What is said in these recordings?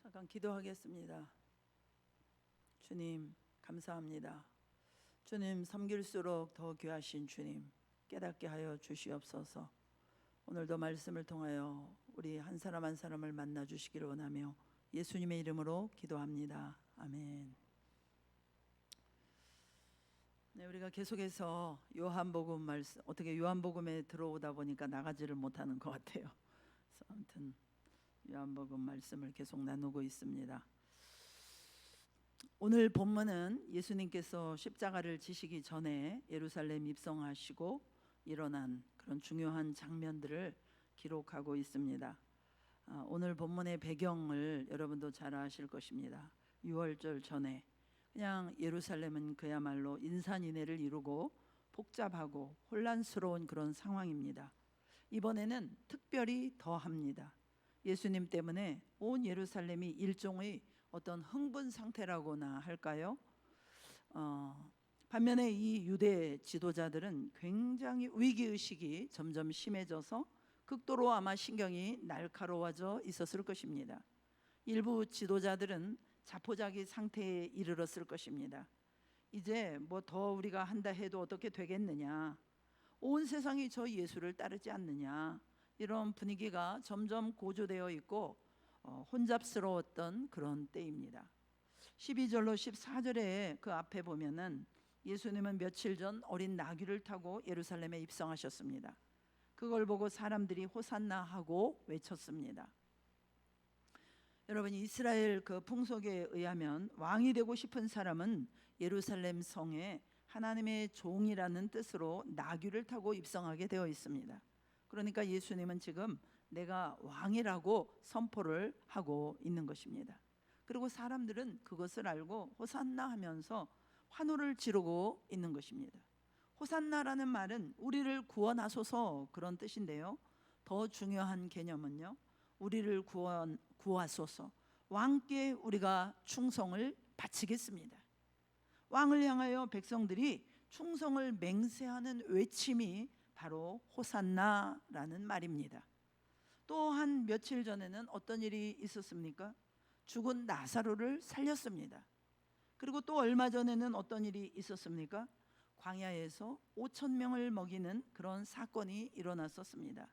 잠깐 기도하겠습니다. 주님, 감사합니다. 주님, 섬길수록 더 귀하신 주님, 깨닫게 하여 주시옵소서. 오늘도 말씀을 통하여 우리 한 사람 한 사람을 만나 주시기를 원하며 예수님의 이름으로 기도합니다. 아멘. 네, 우리가 계속해서 요한복음 말씀, 어떻게 요한복음에 들어오다 보니까 나가지를 못하는 것 같아요. 그래서 아무튼 요한복음 말씀을 계속 나누고 있습니다. 오늘 본문은 예수님께서 십자가를 지시기 전에 예루살렘 입성하시고 일어난 그런 중요한 장면들을 기록하고 있습니다. 오늘 본문의 배경을 여러분도 잘 아실 것입니다. 유월절 전에 그냥 예루살렘은 그야말로 인산인해를 이루고 복잡하고 혼란스러운 그런 상황입니다. 이번에는 특별히 더합니다. 예수님 때문에 온 예루살렘이 일종의 어떤 흥분 상태라고나 할까요? 반면에 이 유대 지도자들은 굉장히 위기의식이 점점 심해져서 극도로 아마 신경이 날카로워져 있었을 것입니다. 일부 지도자들은 자포자기 상태에 이르렀을 것입니다. 이제 뭐 더 우리가 한다 해도 어떻게 되겠느냐, 온 세상이 저 예수를 따르지 않느냐, 이런 분위기가 점점 고조되어 있고 혼잡스러웠던 그런 때입니다. 12절로 14절에 그 앞에 보면은 예수님은 며칠 전 어린 나귀를 타고 예루살렘에 입성하셨습니다. 그걸 보고 사람들이 호산나 하고 외쳤습니다. 여러분, 이스라엘 그 풍속에 의하면 왕이 되고 싶은 사람은 예루살렘 성에 하나님의 종이라는 뜻으로 나귀를 타고 입성하게 되어 있습니다. 그러니까 예수님은 지금 내가 왕이라고 선포를 하고 있는 것입니다. 그리고 사람들은 그것을 알고 호산나 하면서 환호를 지르고 있는 것입니다. 호산나라는 말은 우리를 구원하소서 그런 뜻인데요, 더 중요한 개념은요, 우리를 구하소서, 왕께 우리가 충성을 바치겠습니다. 왕을 향하여 백성들이 충성을 맹세하는 외침이 바로 호산나라는 말입니다. 또 한 며칠 전에는 어떤 일이 있었습니까? 죽은 나사로를 살렸습니다. 그리고 또 얼마 전에는 어떤 일이 있었습니까? 광야에서 5천 명을 먹이는 그런 사건이 일어났었습니다.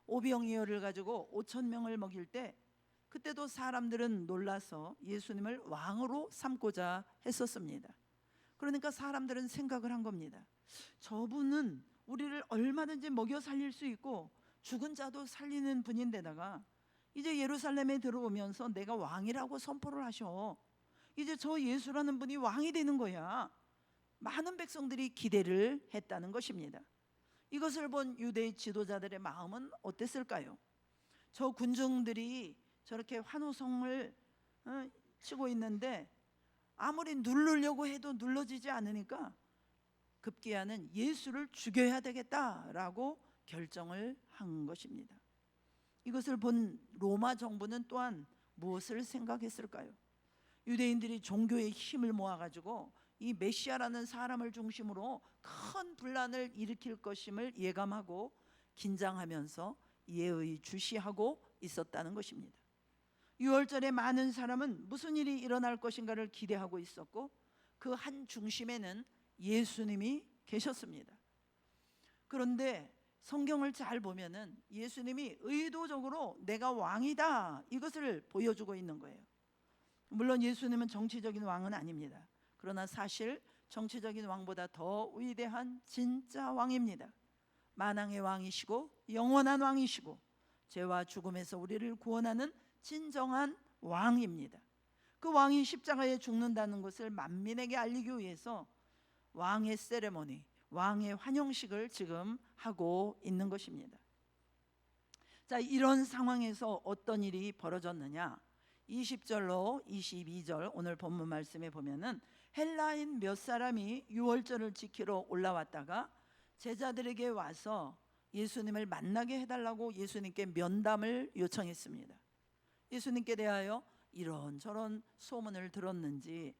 오병이어를 가지고 5천 명을 먹일 때 그때도 사람들은 놀라서 예수님을 왕으로 삼고자 했었습니다. 그러니까 사람들은 생각을 한 겁니다. 저분은 우리를 얼마든지 먹여 살릴 수 있고 죽은 자도 살리는 분인데다가 이제 예루살렘에 들어오면서 내가 왕이라고 선포를 하셔. 이제 저 예수라는 분이 왕이 되는 거야. 많은 백성들이 기대를 했다는 것입니다. 이것을 본 유대 지도자들의 마음은 어땠을까요? 저 군중들이 저렇게 환호성을 치고 있는데 아무리 누르려고 해도 눌러지지 않으니까 급기야는 예수를 죽여야 되겠다라고 결정을 한 것입니다. 이것을 본 로마 정부는 또한 무엇을 생각했을까요? 유대인들이 종교의 힘을 모아가지고 이 메시아라는 사람을 중심으로 큰 분란을 일으킬 것임을 예감하고 긴장하면서 예의주시하고 있었다는 것입니다. 6월절에 많은 사람은 무슨 일이 일어날 것인가를 기대하고 있었고 그 한 중심에는 예수님이 계셨습니다. 그런데 성경을 잘 보면은 예수님이 의도적으로 내가 왕이다 이것을 보여주고 있는 거예요. 물론 예수님은 정치적인 왕은 아닙니다. 그러나 사실 정치적인 왕보다 더 위대한 진짜 왕입니다. 만왕의 왕이시고 영원한 왕이시고 죄와 죽음에서 우리를 구원하는 진정한 왕입니다. 그 왕이 십자가에 죽는다는 것을 만민에게 알리기 위해서 왕의 세레모니, 왕의 환영식을 지금 하고 있는 것입니다. 자, 이런 상황에서 어떤 일이 벌어졌느냐? 20절로 22절 오늘 본문 말씀에 보면은 헬라인 몇 사람이 유월절을 지키러 올라왔다가 제자들에게 와서 예수님을 만나게 해달라고 예수님께 면담을 요청했습니다. 예수님께 대하여 이런저런 소문을 들었는지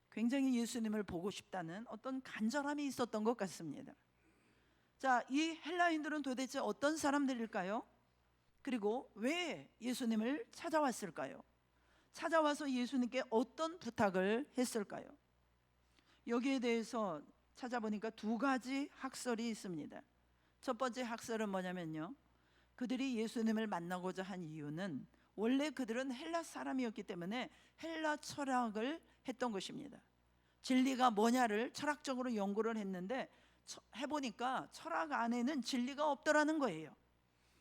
굉장히 예수님을 보고 싶다는 어떤 간절함이 있었던 것 같습니다. 자, 이 헬라인들은 도대체 어떤 사람들일까요? 그리고 왜 예수님을 찾아왔을까요? 찾아와서 예수님께 어떤 부탁을 했을까요? 여기에 대해서 찾아보니까 두 가지 학설이 있습니다. 첫 번째 학설은 뭐냐면요, 그들이 예수님을 만나고자 한 이유는 원래 그들은 헬라 사람이었기 때문에 헬라 철학을 했던 것입니다. 진리가 뭐냐를 철학적으로 연구를 했는데 해보니까 철학 안에는 진리가 없더라는 거예요.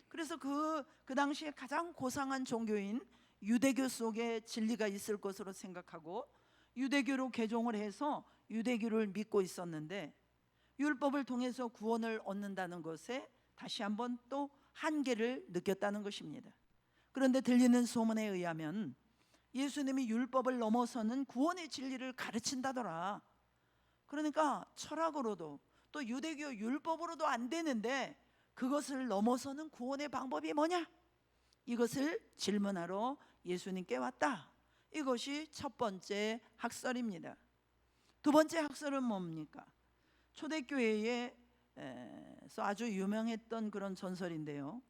그래서 그 당시에 가장 고상한 종교인 유대교 속에 진리가 있을 것으로 생각하고 유대교로 개종을 해서 유대교를 믿고 있었는데, 율법을 통해서 구원을 얻는다는 것에 다시 한번 또 한계를 느꼈다는 것입니다. 그런데 들리는 소문에 의하면 예수님이 율법을 넘어서는 구원의 진리를 가르친다더라. 그러니까 철학으로도 또 유대교 율법으로도 안 되는데 그것을 넘어서는 구원의 방법이 뭐냐? 이것을 질문하러 예수님께 왔다. 이것이 첫 번째 학설입니다. 두 번째 학설은 뭡니까? 초대교회에서 아주 유명했던 그런 전설인데요,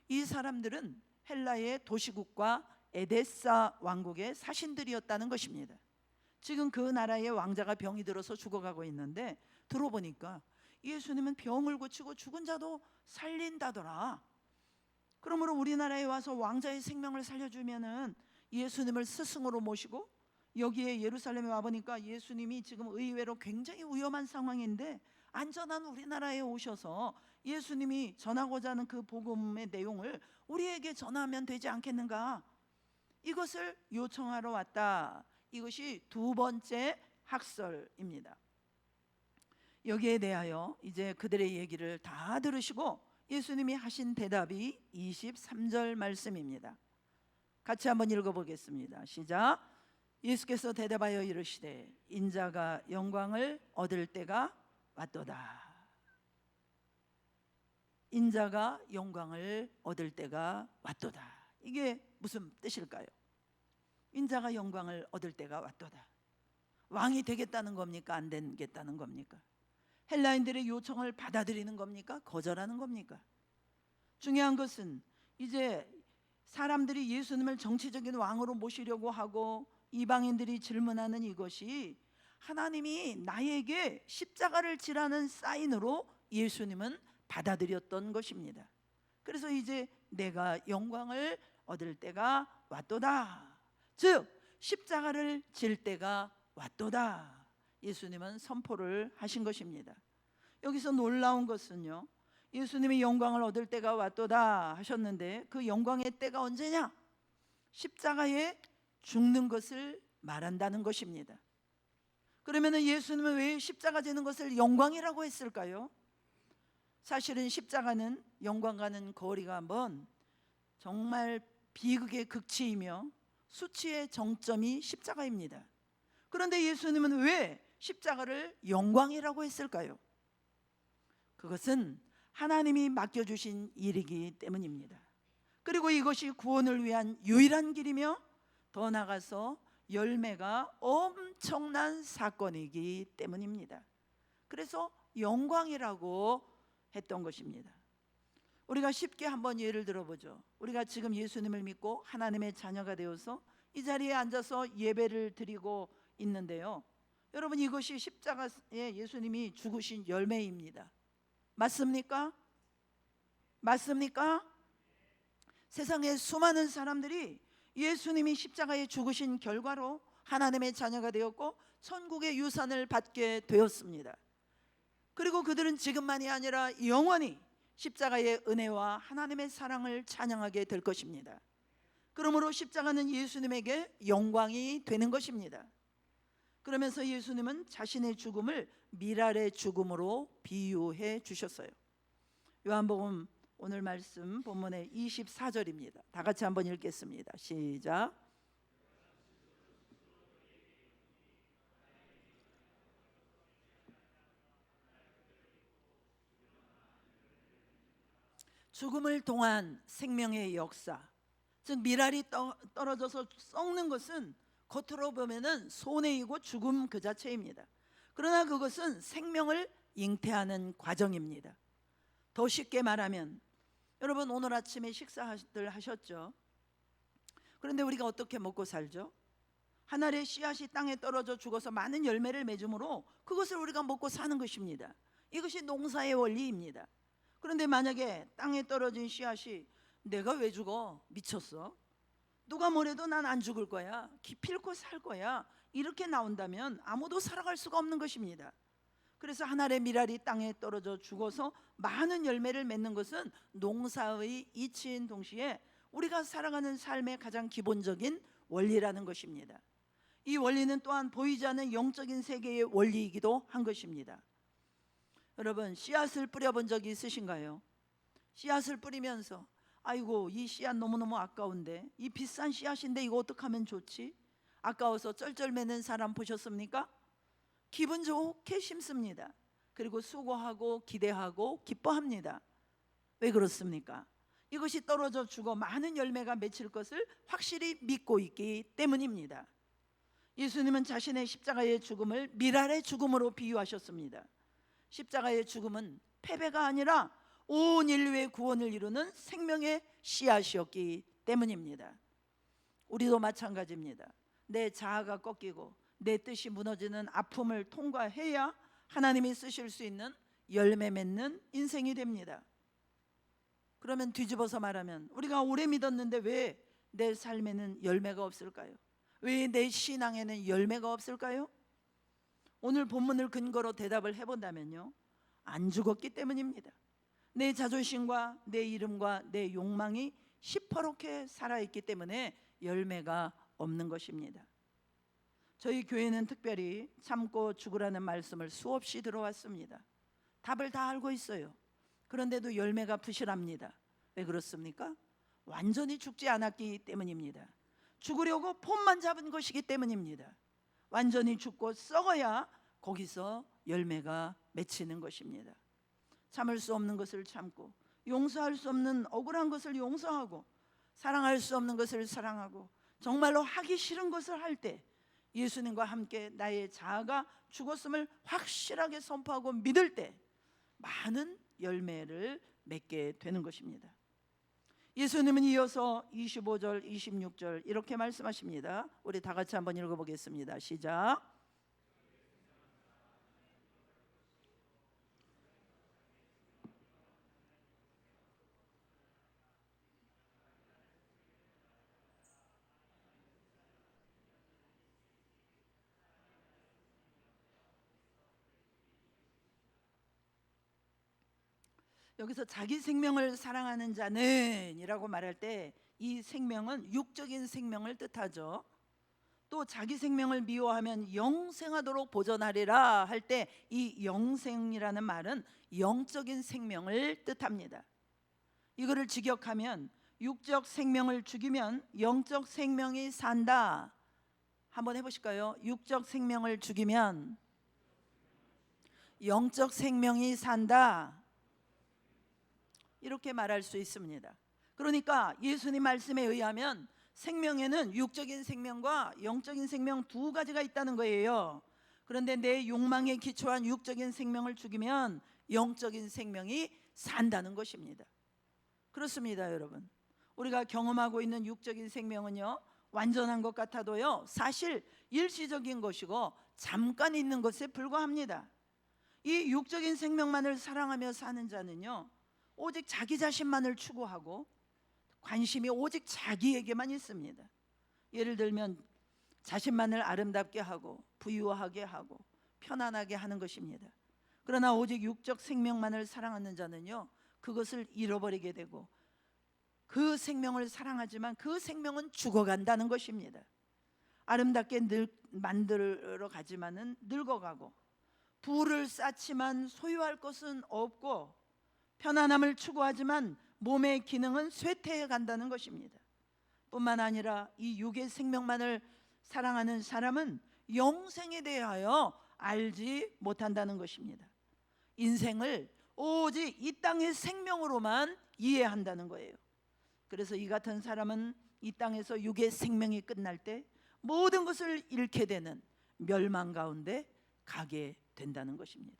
이 사람들은 헬라의 도시국과 에데사 왕국의 사신들이었다는 것입니다. 지금 그 나라의 왕자가 병이 들어서 죽어가고 있는데 들어보니까 예수님은 병을 고치고 죽은 자도 살린다더라. 그러므로 우리나라에 와서 왕자의 생명을 살려주면은 예수님을 스승으로 모시고, 여기에 예루살렘에 와보니까 예수님이 지금 의외로 굉장히 위험한 상황인데 안전한 우리나라에 오셔서 예수님이 전하고자 하는 그 복음의 내용을 우리에게 전하면 되지 않겠는가? 이것을 요청하러 왔다. 이것이 두 번째 학설입니다. 여기에 대하여 이제 그들의 얘기를 다 들으시고 예수님이 하신 대답이 23절 말씀입니다. 같이 한번 읽어보겠습니다. 시작. 예수께서 대답하여 이르시되 인자가 영광을 얻을 때가 왔도다. 인자가 영광을 얻을 때가 왔도다. 이게 무슨 뜻일까요? 인자가 영광을 얻을 때가 왔도다. 왕이 되겠다는 겁니까? 안 되겠다는 겁니까? 헬라인들의 요청을 받아들이는 겁니까? 거절하는 겁니까? 중요한 것은 이제 사람들이 예수님을 정치적인 왕으로 모시려고 하고 이방인들이 질문하는 이것이 하나님이 나에게 십자가를 지라는 사인으로 예수님은 받아들였던 것입니다. 그래서 이제 내가 영광을 얻을 때가 왔도다. 즉 십자가를 질 때가 왔도다. 예수님은 선포를 하신 것입니다. 여기서 놀라운 것은요, 예수님이 영광을 얻을 때가 왔도다 하셨는데 그 영광의 때가 언제냐? 십자가에 죽는 것을 말한다는 것입니다. 그러면 예수님은 왜 십자가 지는 것을 영광이라고 했을까요? 사실은 십자가는 영광과는 거리가 먼 정말 비극의 극치이며 수치의 정점이 십자가입니다. 그런데 예수님은 왜 십자가를 영광이라고 했을까요? 그것은 하나님이 맡겨주신 일이기 때문입니다. 그리고 이것이 구원을 위한 유일한 길이며 더 나아가서 열매가 엄청난 사건이기 때문입니다. 그래서 영광이라고 했던 것입니다. 우리가 쉽게 한번 예를 들어보죠. 우리가 지금 예수님을 믿고 하나님의 자녀가 되어서 이 자리에 앉아서 예배를 드리고 있는데요, 여러분 이것이 십자가에 예수님이 죽으신 열매입니다. 맞습니까? 맞습니까? 세상에 수많은 사람들이 예수님이 십자가에 죽으신 결과로 하나님의 자녀가 되었고 천국의 유산을 받게 되었습니다. 그리고 그들은 지금만이 아니라 영원히 십자가의 은혜와 하나님의 사랑을 찬양하게 될 것입니다. 그러므로 십자가는 예수님에게 영광이 되는 것입니다. 그러면서 예수님은 자신의 죽음을 미랄의 죽음으로 비유해 주셨어요. 요한복음 오늘 말씀 본문의 24절입니다. 다 같이 한번 읽겠습니다. 시작. 죽음을 통한 생명의 역사, 즉 미랄이 떨어져서 썩는 것은 겉으로 보면은 손해이고 죽음 그 자체입니다. 그러나 그것은 생명을 잉태하는 과정입니다. 더 쉽게 말하면 여러분 오늘 아침에 식사들 하셨죠? 그런데 우리가 어떻게 먹고 살죠? 한 알의 씨앗이 땅에 떨어져 죽어서 많은 열매를 맺음으로 그것을 우리가 먹고 사는 것입니다. 이것이 농사의 원리입니다. 그런데 만약에 땅에 떨어진 씨앗이 내가 왜 죽어? 미쳤어? 누가 뭐래도 난 안 죽을 거야. 기필코 살 거야. 이렇게 나온다면 아무도 살아갈 수가 없는 것입니다. 그래서 한 알의 밀알이 땅에 떨어져 죽어서 많은 열매를 맺는 것은 농사의 이치인 동시에 우리가 살아가는 삶의 가장 기본적인 원리라는 것입니다. 이 원리는 또한 보이지 않는 영적인 세계의 원리이기도 한 것입니다. 여러분, 씨앗을 뿌려본 적이 있으신가요? 씨앗을 뿌리면서 아이고, 이 씨앗 너무너무 아까운데, 이 비싼 씨앗인데 이거 어떡하면 좋지? 아까워서 쩔쩔매는 사람 보셨습니까? 기분 좋게 심습니다. 그리고 수고하고 기대하고 기뻐합니다. 왜 그렇습니까? 이것이 떨어져 죽어 많은 열매가 맺힐 것을 확실히 믿고 있기 때문입니다. 예수님은 자신의 십자가의 죽음을 밀알의 죽음으로 비유하셨습니다. 십자가의 죽음은 패배가 아니라 온 인류의 구원을 이루는 생명의 씨앗이었기 때문입니다. 우리도 마찬가지입니다. 내 자아가 꺾이고 내 뜻이 무너지는 아픔을 통과해야 하나님이 쓰실 수 있는 열매 맺는 인생이 됩니다. 그러면 뒤집어서 말하면 우리가 오래 믿었는데 왜 내 삶에는 열매가 없을까요? 왜 내 신앙에는 열매가 없을까요? 오늘 본문을 근거로 대답을 해본다면요, 안 죽었기 때문입니다. 내 자존심과 내 이름과 내 욕망이 시퍼렇게 살아있기 때문에 열매가 없는 것입니다. 저희 교회는 특별히 참고 죽으라는 말씀을 수없이 들어왔습니다. 답을 다 알고 있어요. 그런데도 열매가 부실합니다. 왜 그렇습니까? 완전히 죽지 않았기 때문입니다. 죽으려고 폼만 잡은 것이기 때문입니다. 완전히 죽고 썩어야 거기서 열매가 맺히는 것입니다. 참을 수 없는 것을 참고, 용서할 수 없는 억울한 것을 용서하고, 사랑할 수 없는 것을 사랑하고, 정말로 하기 싫은 것을 할 때 예수님과 함께 나의 자아가 죽었음을 확실하게 선포하고 믿을 때 많은 열매를 맺게 되는 것입니다. 예수님은 이어서 25절, 26절 이렇게 말씀하십니다. 우리 다 같이 한번 읽어보겠습니다. 시작. 여기서 자기 생명을 사랑하는 자는 이라고 말할 때 이 생명은 육적인 생명을 뜻하죠. 또 자기 생명을 미워하면 영생하도록 보존하리라 할 때 이 영생이라는 말은 영적인 생명을 뜻합니다. 이거를 직역하면 육적 생명을 죽이면 영적 생명이 산다. 한번 해보실까요? 육적 생명을 죽이면 영적 생명이 산다. 이렇게 말할 수 있습니다. 그러니까 예수님 말씀에 의하면 생명에는 육적인 생명과 영적인 생명 두 가지가 있다는 거예요. 그런데 내 욕망에 기초한 육적인 생명을 죽이면 영적인 생명이 산다는 것입니다. 그렇습니다, 여러분. 우리가 경험하고 있는 육적인 생명은요, 완전한 것 같아도요, 사실 일시적인 것이고 잠깐 있는 것에 불과합니다. 이 육적인 생명만을 사랑하며 사는 자는요, 오직 자기 자신만을 추구하고 관심이 오직 자기에게만 있습니다. 예를 들면 자신만을 아름답게 하고 부유하게 하고 편안하게 하는 것입니다. 그러나 오직 육적 생명만을 사랑하는 자는요, 그것을 잃어버리게 되고 그 생명을 사랑하지만 그 생명은 죽어간다는 것입니다. 아름답게 만들어 가지만은 늙어가고, 부를 쌓지만 소유할 것은 없고, 편안함을 추구하지만 몸의 기능은 쇠퇴해 간다는 것입니다. 뿐만 아니라 이 육의 생명만을 사랑하는 사람은 영생에 대하여 알지 못한다는 것입니다. 인생을 오직 이 땅의 생명으로만 이해한다는 거예요. 그래서 이 같은 사람은 이 땅에서 육의 생명이 끝날 때 모든 것을 잃게 되는 멸망 가운데 가게 된다는 것입니다.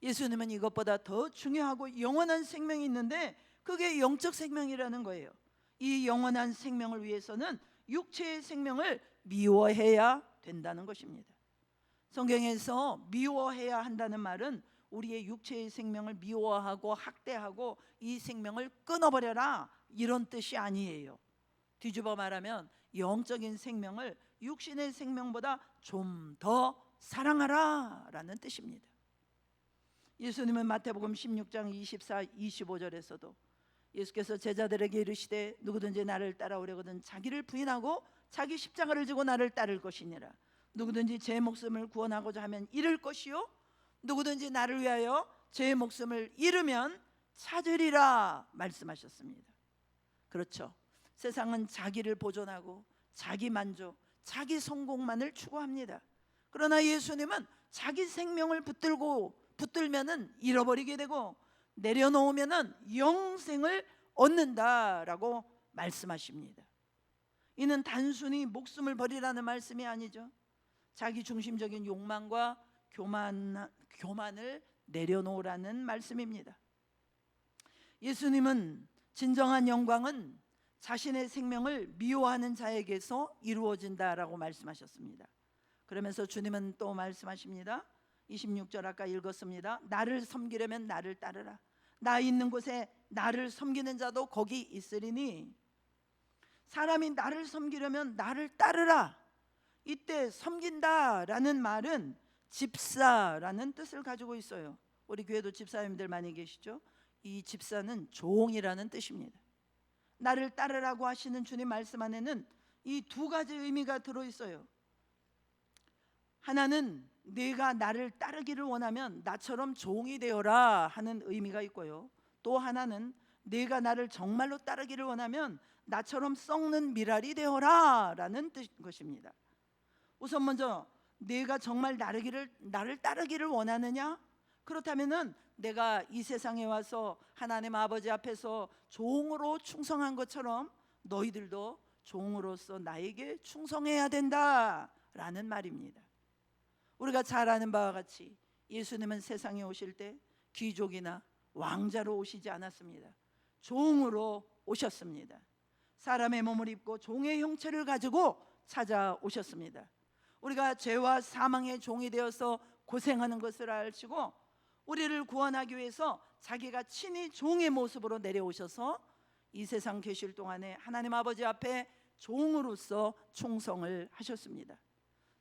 예수님은 이것보다 더 중요하고 영원한 생명이 있는데 그게 영적 생명이라는 거예요. 이 영원한 생명을 위해서는 육체의 생명을 미워해야 된다는 것입니다. 성경에서 미워해야 한다는 말은 우리의 육체의 생명을 미워하고 학대하고 이 생명을 끊어버려라, 이런 뜻이 아니에요. 뒤집어 말하면 영적인 생명을 육신의 생명보다 좀 더 사랑하라 라는 뜻입니다. 예수님은 마태복음 16장 24, 25절에서도 예수께서 제자들에게 이르시되 누구든지 나를 따라오려거든 자기를 부인하고 자기 십자가를 지고 나를 따를 것이니라. 누구든지 제 목숨을 구원하고자 하면 잃을 것이요 누구든지 나를 위하여 제 목숨을 잃으면 찾으리라 말씀하셨습니다. 그렇죠. 세상은 자기를 보존하고 자기 만족, 자기 성공만을 추구합니다. 그러나 예수님은 자기 생명을 붙들면은 잃어버리게 되고 내려놓으면은 영생을 얻는다라고 말씀하십니다. 이는 단순히 목숨을 버리라는 말씀이 아니죠. 자기 중심적인 욕망과 교만을 내려놓으라는 말씀입니다. 예수님은 진정한 영광은 자신의 생명을 미워하는 자에게서 이루어진다라고 말씀하셨습니다. 그러면서 주님은 또 말씀하십니다. 26절 아까 읽었습니다. 나를 섬기려면 나를 따르라. 나 있는 곳에 나를 섬기는 자도 거기 있으리니. 사람이 나를 섬기려면 나를 따르라. 이때 섬긴다라는 말은 집사라는 뜻을 가지고 있어요. 우리 교회도 집사님들 많이 계시죠? 이 집사는 종이라는 뜻입니다. 나를 따르라고 하시는 주님 말씀 안에는 이 두 가지 의미가 들어있어요. 하나는 네가 나를 따르기를 원하면 나처럼 종이 되어라 하는 의미가 있고요, 또 하나는 네가 나를 정말로 따르기를 원하면 나처럼 썩는 미랄이 되어라 라는 것입니다. 우선 먼저 네가 정말 나를 따르기를 원하느냐? 그렇다면은 내가 이 세상에 와서 하나님 아버지 앞에서 종으로 충성한 것처럼 너희들도 종으로서 나에게 충성해야 된다라는 말입니다. 우리가 잘 아는 바와 같이 예수님은 세상에 오실 때 귀족이나 왕자로 오시지 않았습니다. 종으로 오셨습니다. 사람의 몸을 입고 종의 형체를 가지고 찾아오셨습니다. 우리가 죄와 사망의 종이 되어서 고생하는 것을 아시고 우리를 구원하기 위해서 자기가 친히 종의 모습으로 내려오셔서 이 세상 계실 동안에 하나님 아버지 앞에 종으로서 충성을 하셨습니다.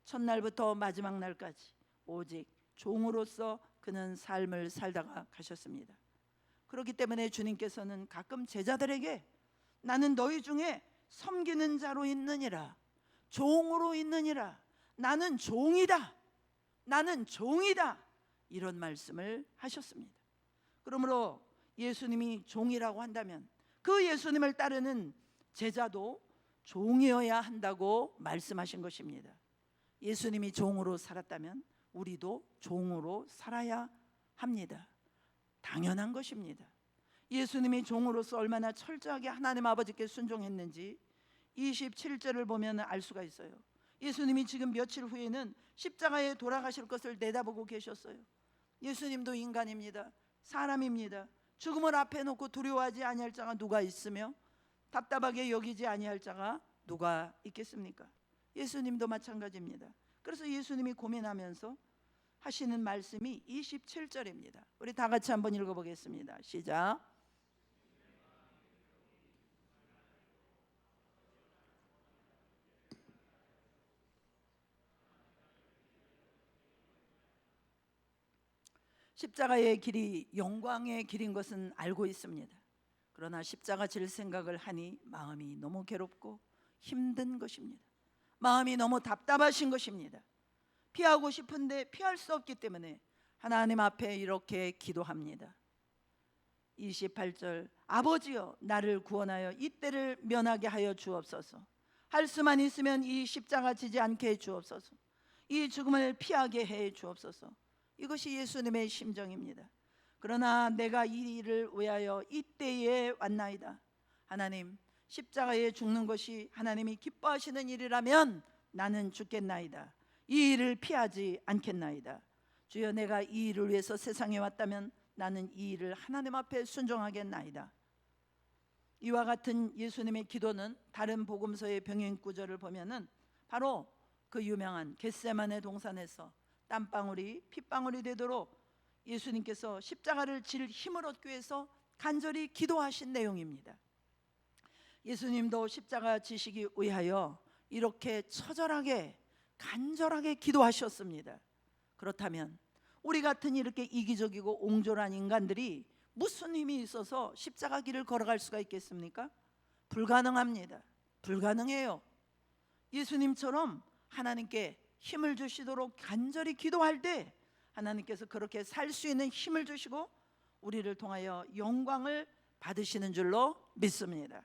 첫날부터 마지막 날까지 오직 종으로서 그는 삶을 살다가 가셨습니다. 그렇기 때문에 주님께서는 가끔 제자들에게 나는 너희 중에 섬기는 자로 있느니라, 종으로 있느니라, 나는 종이다, 나는 종이다, 이런 말씀을 하셨습니다. 그러므로 예수님이 종이라고 한다면 그 예수님을 따르는 제자도 종이어야 한다고 말씀하신 것입니다. 예수님이 종으로 살았다면 우리도 종으로 살아야 합니다. 당연한 것입니다. 예수님이 종으로서 얼마나 철저하게 하나님 아버지께 순종했는지 27절을 보면 알 수가 있어요. 예수님이 지금 며칠 후에는 십자가에 돌아가실 것을 내다보고 계셨어요. 예수님도 인간입니다. 사람입니다. 죽음을 앞에 놓고 두려워하지 아니할 자가 누가 있으며 답답하게 여기지 아니할 자가 누가 있겠습니까? 예수님도 마찬가지입니다. 그래서 예수님이 고민하면서 하시는 말씀이 27절입니다. 우리 다 같이 한번 읽어보겠습니다. 시작. 십자가의 길이 영광의 길인 것은 알고 있습니다. 그러나 십자가 질 생각을 하니 마음이 너무 괴롭고 힘든 것입니다. 마음이 너무 답답하신 것입니다. 피하고 싶은데 피할 수 없기 때문에 하나님 앞에 이렇게 기도합니다. 28절 아버지여 나를 구원하여 이 때를 면하게 하여 주옵소서. 할 수만 있으면 이 십자가 지지 않게 해 주옵소서. 이 죽음을 피하게 해 주옵소서. 이것이 예수님의 심정입니다. 그러나 내가 이 일을 위하여 이때에 왔나이다. 하나님, 십자가에 죽는 것이 하나님이 기뻐하시는 일이라면 나는 죽겠나이다. 이 일을 피하지 않겠나이다. 주여, 내가 이 일을 위해서 세상에 왔다면 나는 이 일을 하나님 앞에 순종하겠나이다. 이와 같은 예수님의 기도는 다른 복음서의 병행 구절을 보면은 바로 그 유명한 겟세마네 동산에서 땀방울이 핏방울이 되도록 예수님께서 십자가를 질 힘을 얻기 위해서 간절히 기도하신 내용입니다. 예수님도 십자가 지시기 위하여 이렇게 처절하게 간절하게 기도하셨습니다. 그렇다면 우리 같은 이렇게 이기적이고 옹졸한 인간들이 무슨 힘이 있어서 십자가 길을 걸어갈 수가 있겠습니까? 불가능합니다. 불가능해요. 예수님처럼 하나님께 힘을 주시도록 간절히 기도할 때 하나님께서 그렇게 살 수 있는 힘을 주시고 우리를 통하여 영광을 받으시는 줄로 믿습니다.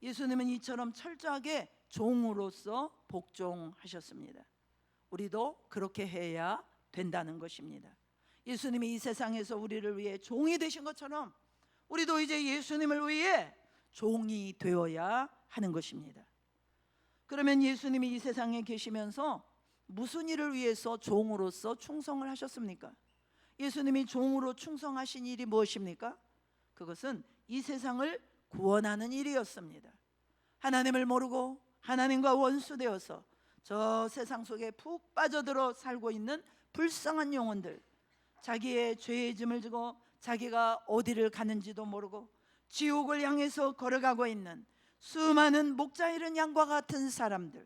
예수님은 이처럼 철저하게 종으로서 복종하셨습니다. 우리도 그렇게 해야 된다는 것입니다. 예수님이 이 세상에서 우리를 위해 종이 되신 것처럼 우리도 이제 예수님을 위해 종이 되어야 하는 것입니다. 그러면 예수님이 이 세상에 계시면서 무슨 일을 위해서 종으로서 충성을 하셨습니까? 예수님이 종으로 충성하신 일이 무엇입니까? 그것은 이 세상을 구원하는 일이었습니다. 하나님을 모르고 하나님과 원수되어서 저 세상 속에 푹 빠져들어 살고 있는 불쌍한 영혼들, 자기의 죄의 짐을 지고 자기가 어디를 가는지도 모르고 지옥을 향해서 걸어가고 있는 수많은 목자 잃은 양과 같은 사람들,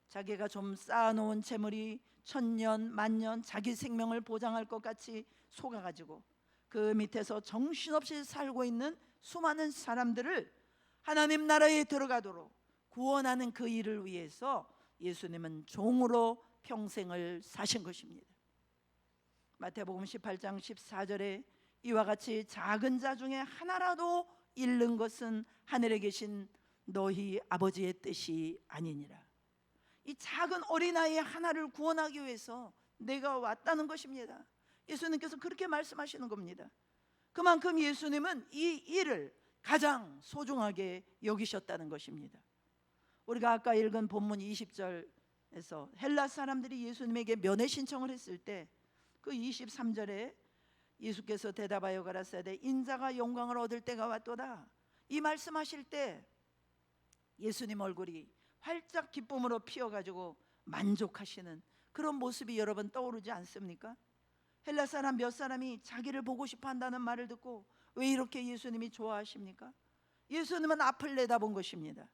자기가 좀 쌓아놓은 재물이 천년 만년 자기 생명을 보장할 것 같이 속아가지고 그 밑에서 정신없이 살고 있는 수많은 사람들을 하나님 나라에 들어가도록 구원하는 그 일을 위해서 예수님은 종으로 평생을 사신 것입니다. 마태복음 18장 14절에 이와 같이 작은 자 중에 하나라도 잃는 것은 하늘에 계신 너희 아버지의 뜻이 아니니라. 이 작은 어린아이 하나를 구원하기 위해서 내가 왔다는 것입니다. 예수님께서 그렇게 말씀하시는 겁니다. 그만큼 예수님은 이 일을 가장 소중하게 여기셨다는 것입니다. 우리가 아까 읽은 본문 20절에서 헬라 사람들이 예수님에게 면회 신청을 했을 때 그 23절에 예수께서 대답하여 가라사대 인자가 영광을 얻을 때가 왔도다, 이 말씀하실 때 예수님 얼굴이 활짝 기쁨으로 피어가지고 만족하시는 그런 모습이 여러분 떠오르지 않습니까? 헬라 사람 몇 사람이 자기를 보고 싶어 한다는 말을 듣고 왜 이렇게 예수님이 좋아하십니까? 예수님은 앞을 내다본 것입니다.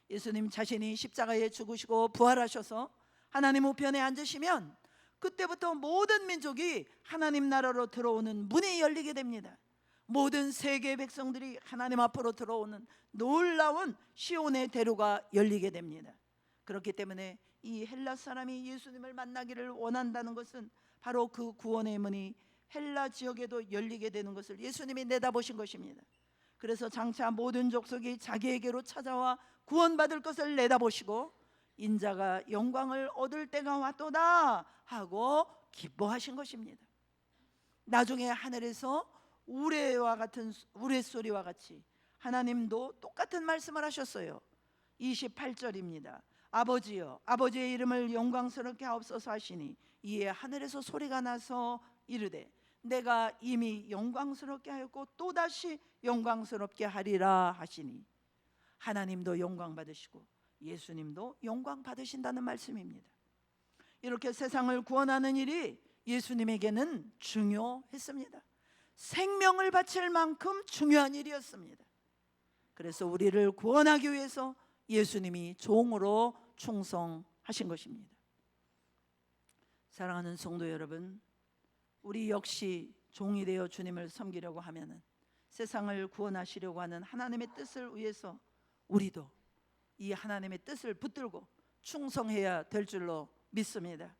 예수님 자신이 십자가에 죽으시고 부활하셔서 하나님 우편에 앉으시면 그때부터 모든 민족이 하나님 나라로 들어오는 문이 열리게 됩니다. 모든 세계 백성들이 하나님 앞으로 들어오는 놀라운 시온의 대로가 열리게 됩니다. 그렇기 때문에 이 헬라 사람이 예수님을 만나기를 원한다는 것은 바로 그 구원의 문이 헬라 지역에도 열리게 되는 것을 예수님이 내다보신 것입니다. 그래서 장차 모든 족속이 자기에게로 찾아와 구원받을 것을 내다보시고 인자가 영광을 얻을 때가 왔도다 하고 기뻐하신 것입니다. 나중에 하늘에서 우레와 같은 우레소리와 같이 하나님도 똑같은 말씀을 하셨어요. 28절입니다. 아버지여 아버지의 이름을 영광스럽게 하옵소서 하시니 이에 하늘에서 소리가 나서 이르되 내가 이미 영광스럽게 하였고 또다시 영광스럽게 하리라 하시니 하나님도 영광 받으시고 예수님도 영광 받으신다는 말씀입니다. 이렇게 세상을 구원하는 일이 예수님에게는 중요했습니다. 생명을 바칠 만큼 중요한 일이었습니다. 그래서 우리를 구원하기 위해서 예수님이 종으로 충성하신 것입니다. 사랑하는 성도 여러분, 우리 역시 종이 되어 주님을 섬기려고 하면은 세상을 구원하시려고 하는 하나님의 뜻을 위해서 우리도 이 하나님의 뜻을 붙들고 충성해야 될 줄로 믿습니다.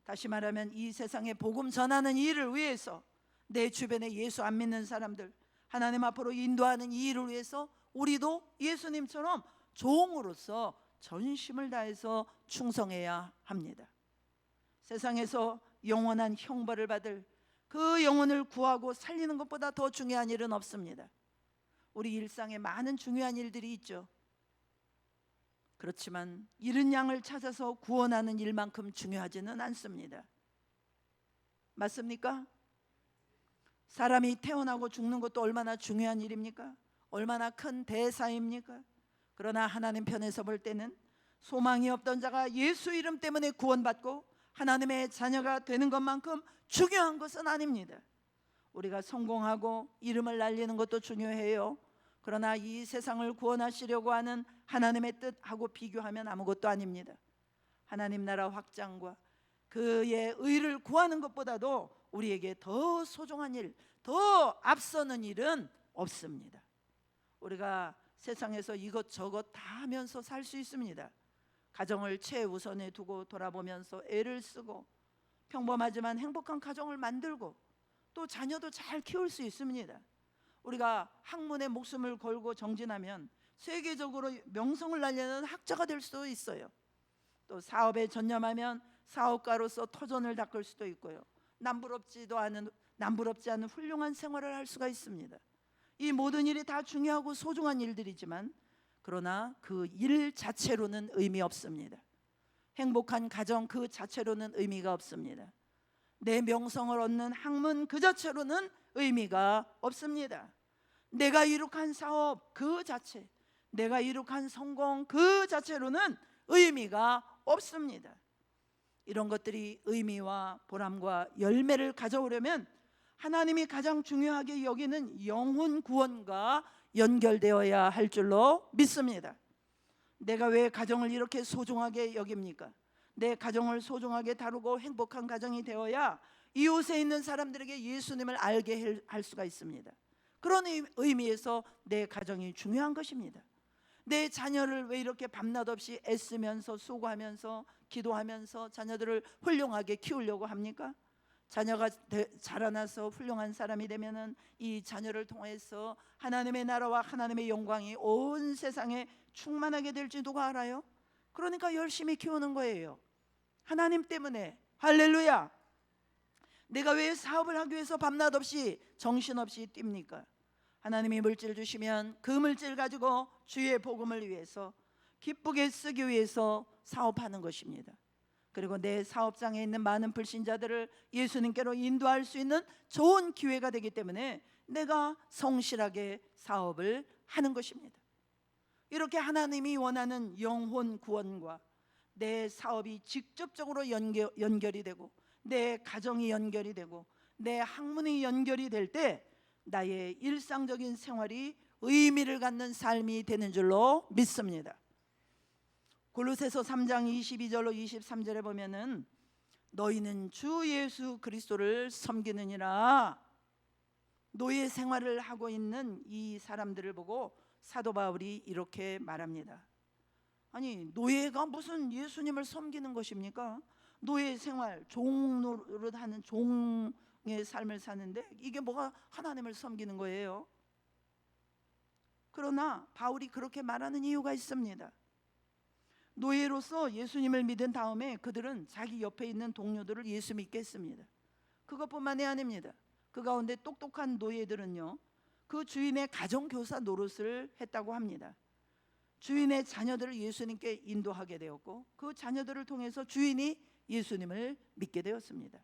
다시 말하면 이 세상에 복음 전하는 일을 위해서 내 주변에 예수 안 믿는 사람들 하나님 앞으로 인도하는 이 일을 위해서 우리도 예수님처럼 종으로서 전심을 다해서 충성해야 합니다. 세상에서 영원한 형벌을 받을 그 영혼을 구하고 살리는 것보다 더 중요한 일은 없습니다. 우리 일상에 많은 중요한 일들이 있죠. 그렇지만 잃은 양을 찾아서 구원하는 일만큼 중요하지는 않습니다. 맞습니까? 사람이 태어나고 죽는 것도 얼마나 중요한 일입니까? 얼마나 큰 대사입니까? 그러나 하나님 편에서 볼 때는 소망이 없던 자가 예수 이름 때문에 구원받고 하나님의 자녀가 되는 것만큼 중요한 것은 아닙니다. 우리가 성공하고 이름을 날리는 것도 중요해요. 그러나 이 세상을 구원하시려고 하는 하나님의 뜻하고 비교하면 아무것도 아닙니다. 하나님 나라 확장과 그의 의를 구하는 것보다도 우리에게 더 소중한 일, 더 앞서는 일은 없습니다. 우리가 세상에서 이것저것 다 하면서 살 수 있습니다. 가정을 최우선에 두고 돌아보면서 애를 쓰고 평범하지만 행복한 가정을 만들고 또 자녀도 잘 키울 수 있습니다. 우리가 학문에 목숨을 걸고 정진하면 세계적으로 명성을 날리는 학자가 될 수도 있어요. 또 사업에 전념하면 사업가로서 터전을 닦을 수도 있고요. 남부럽지 않은 훌륭한 생활을 할 수가 있습니다. 이 모든 일이 다 중요하고 소중한 일들이지만 그러나 그 일 자체로는 의미 없습니다. 행복한 가정 그 자체로는 의미가 없습니다. 내 명성을 얻는 학문 그 자체로는 의미가 없습니다. 내가 이룩한 사업 그 자체, 내가 이룩한 성공 그 자체로는 의미가 없습니다. 이런 것들이 의미와 보람과 열매를 가져오려면 하나님이 가장 중요하게 여기는 영혼 구원과 연결되어야 할 줄로 믿습니다. 내가 왜 가정을 이렇게 소중하게 여깁니까? 내 가정을 소중하게 다루고 행복한 가정이 되어야 이웃에 있는 사람들에게 예수님을 알게 할 수가 있습니다. 그런 의미에서 내 가정이 중요한 것입니다. 내 자녀를 왜 이렇게 밤낮 없이 애쓰면서 수고하면서 기도하면서 자녀들을 훌륭하게 키우려고 합니까? 자녀가 자라나서 훌륭한 사람이 되면은 이 자녀를 통해서 하나님의 나라와 하나님의 영광이 온 세상에 충만하게 될지 누가 알아요? 그러니까 열심히 키우는 거예요. 하나님 때문에. 할렐루야. 내가 왜 사업을 하기 위해서 밤낮 없이 정신없이 뜁니까? 하나님이 물질 주시면 그 물질 가지고 주의 복음을 위해서 기쁘게 쓰기 위해서 사업하는 것입니다. 그리고 내 사업장에 있는 많은 불신자들을 예수님께로 인도할 수 있는 좋은 기회가 되기 때문에 내가 성실하게 사업을 하는 것입니다. 이렇게 하나님이 원하는 영혼 구원과 내 사업이 직접적으로 연결이 되고 내 가정이 연결이 되고 내 학문이 연결이 될 때 나의 일상적인 생활이 의미를 갖는 삶이 되는 줄로 믿습니다. 골로새서 3장 22절로 23절에 보면은 너희는 주 예수 그리스도를 섬기느니라. 노예 생활을 하고 있는 이 사람들을 보고 사도 바울이 이렇게 말합니다. 아니, 노예가 무슨 예수님을 섬기는 것입니까? 노예 생활, 종 노릇하는 종의 삶을 사는데 이게 뭐가 하나님을 섬기는 거예요? 그러나 바울이 그렇게 말하는 이유가 있습니다. 노예로서 예수님을 믿은 다음에 그들은 자기 옆에 있는 동료들을 예수 믿게 했습니다. 그것뿐만이 아닙니다. 그 가운데 똑똑한 노예들은요, 그 주인의 가정교사 노릇을 했다고 합니다. 주인의 자녀들을 예수님께 인도하게 되었고 그 자녀들을 통해서 주인이 예수님을 믿게 되었습니다.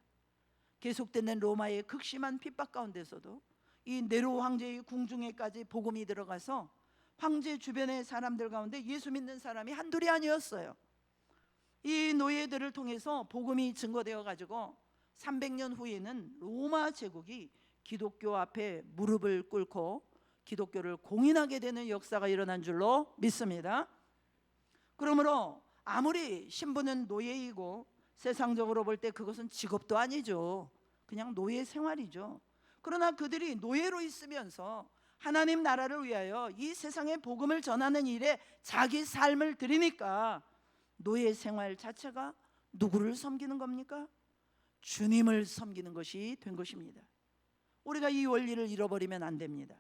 계속되는 로마의 극심한 핍박 가운데서도 이 네로 황제의 궁중에까지 복음이 들어가서 황제 주변의 사람들 가운데 예수 믿는 사람이 한둘이 아니었어요. 이 노예들을 통해서 복음이 증거되어 가지고 300년 후에는 로마 제국이 기독교 앞에 무릎을 꿇고 기독교를 공인하게 되는 역사가 일어난 줄로 믿습니다. 그러므로 아무리 신부는 노예이고 세상적으로 볼 때 그것은 직업도 아니죠. 그냥 노예 생활이죠. 그러나 그들이 노예로 있으면서 하나님 나라를 위하여 이 세상에 복음을 전하는 일에 자기 삶을 드리니까 노예 생활 자체가 누구를 섬기는 겁니까? 주님을 섬기는 것이 된 것입니다. 우리가 이 원리를 잃어버리면 안 됩니다.